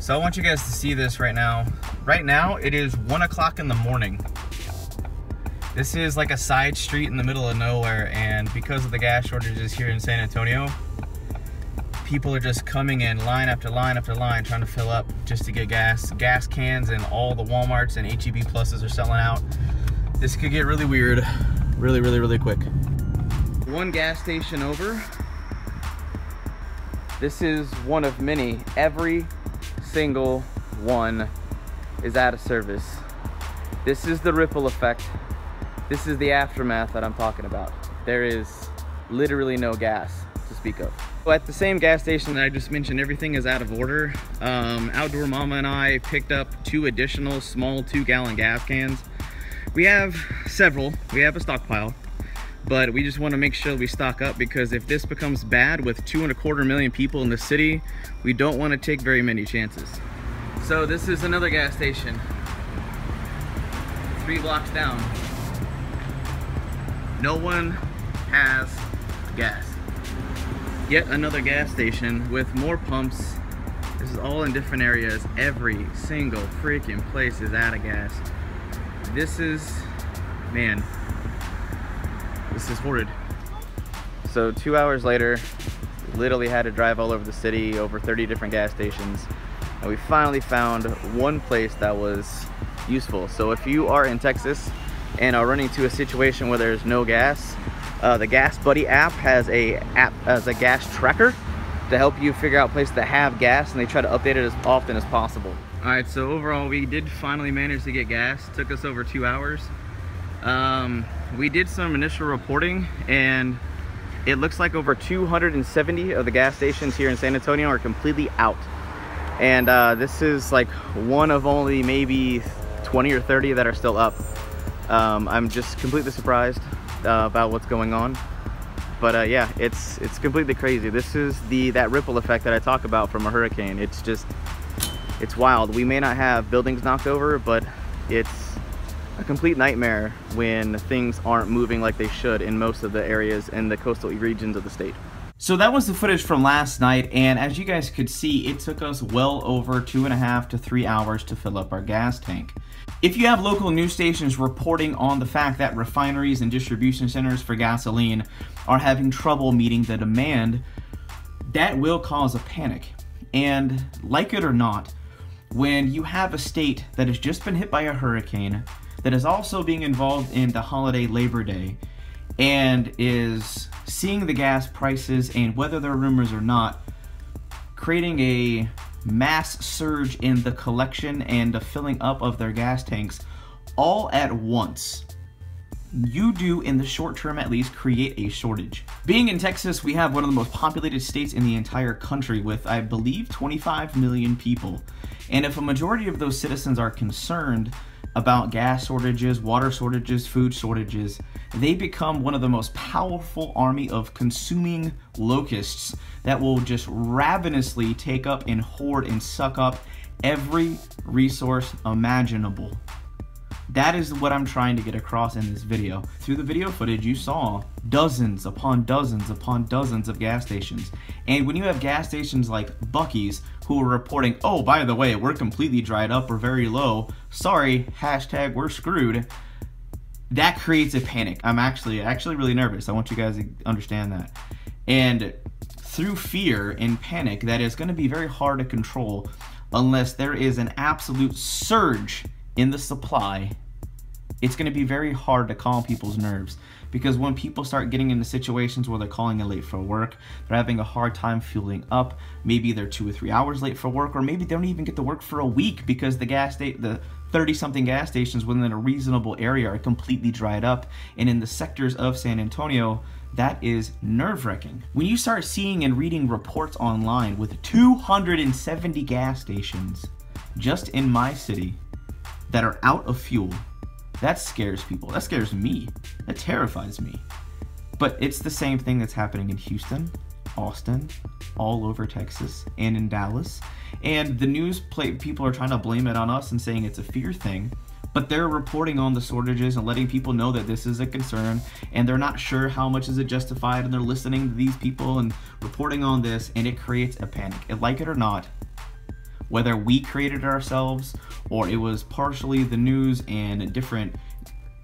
So I want you guys to see this right now. Right now, it is 1 o'clock in the morning. This is like a side street in the middle of nowhere, and because of the gas shortages here in San Antonio, people are just coming in line after line after line trying to fill up just to get gas. Gas cans and all the Walmarts and HEB Pluses are selling out. This could get really weird really quick. One gas station over. This is one of many. Every single one is out of service. This is the ripple effect. This is the aftermath that I'm talking about. There is literally no gas to speak of. At the same gas station that I just mentioned, everything is out of order. Outdoor Mama and I picked up 2 additional small 2-gallon gas cans. We have several, we have a stockpile, but we just want to make sure we stock up, because if this becomes bad with 2.25 million people in the city, we don't want to take very many chances. So this is another gas station, 3 blocks down. No one has gas. Yet another gas station with more pumps. This is all in different areas. Every single freaking place is out of gas. This is, man, this is horrid. So 2 hours later, literally had to drive all over the city, over 30 different gas stations, and we finally found one place that was useful. So if you are in Texas and are running into a situation where there's no gas, the Gas Buddy app has a gas tracker to help you figure out places that have gas, and they try to update it as often as possible. All right, so overall we did finally manage to get gas. Took us over 2 hours. We did some initial reporting, and it looks like over 270 of the gas stations here in San Antonio are completely out. And this is like one of only maybe 20 or 30 that are still up. I'm just completely surprised about what's going on. But yeah, it's completely crazy. This is that ripple effect that I talk about from a hurricane. It's wild. We may not have buildings knocked over, but it's a complete nightmare when things aren't moving like they should in most of the areas in the coastal regions of the state. So that was the footage from last night, and as you guys could see, it took us well over 2.5 to 3 hours to fill up our gas tank. If you have local news stations reporting on the fact that refineries and distribution centers for gasoline are having trouble meeting the demand, that will cause a panic. And like it or not, when you have a state that has just been hit by a hurricane, that is also being involved in the holiday Labor Day, and is seeing the gas prices, and whether they're rumors or not, creating a mass surge in the collection and the filling up of their gas tanks all at once, you do, in the short term at least, create a shortage. Being in Texas, we have one of the most populated states in the entire country with, I believe, 25 million people. And if a majority of those citizens are concerned about gas shortages, water shortages, food shortages, they become one of the most powerful army of consuming locusts that will just ravenously take up and hoard and suck up every resource imaginable. That is what I'm trying to get across in this video. Through the video footage, you saw dozens upon dozens upon dozens of gas stations. And when you have gas stations like Buc-ee's who are reporting, oh, by the way, we're completely dried up, we're very low, sorry, hashtag we're screwed, that creates a panic. I'm actually really nervous. I want you guys to understand that. And through fear and panic, that is going to be very hard to control unless there is an absolute surge in the supply. It's going to be very hard to calm people's nerves, because when people start getting into situations where they're calling in late for work, they're having a hard time fueling up, maybe they're 2 or 3 hours late for work, or maybe they don't even get to work for a week because the 30-something gas stations within a reasonable area are completely dried up. And in the sectors of San Antonio, that is nerve-wracking. When you start seeing and reading reports online with 270 gas stations just in my city that are out of fuel, that scares people. That scares me. That terrifies me. But it's the same thing that's happening in Houston, Austin, all over Texas, and in Dallas. And the news people are trying to blame it on us and saying it's a fear thing, but they're reporting on the shortages and letting people know that this is a concern, and they're not sure how much is it justified, and they're listening to these people and reporting on this, and it creates a panic. And like it or not, Whether we created it ourselves or it was partially the news and different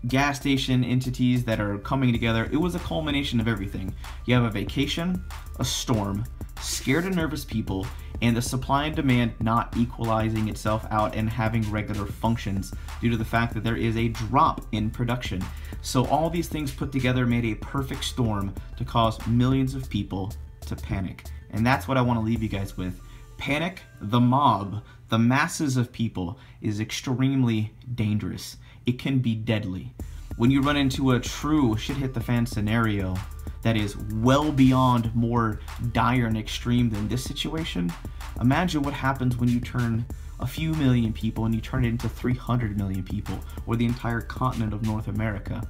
gas station entities that are coming together, it was a culmination of everything. You have a vacation, a storm, scared and nervous people, and the supply and demand not equalizing itself out and having regular functions due to the fact that there is a drop in production. So all these things put together made a perfect storm to cause millions of people to panic. And that's what I want to leave you guys with. Panic, the mob, the masses of people is extremely dangerous. It can be deadly. When you run into a true shit hit the fan scenario that is well beyond more dire and extreme than this situation, imagine what happens when you turn a few million people and you turn it into 300 million people, or the entire continent of North America.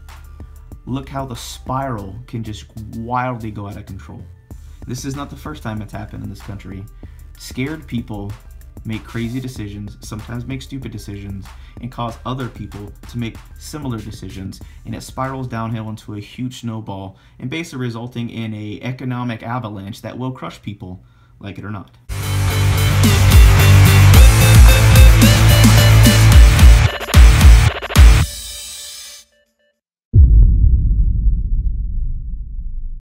Look how the spiral can just wildly go out of control. This is not the first time it's happened in this country. Scared people make crazy decisions, sometimes make stupid decisions, and cause other people to make similar decisions, and it spirals downhill into a huge snowball, and basically resulting in an economic avalanche that will crush people, like it or not.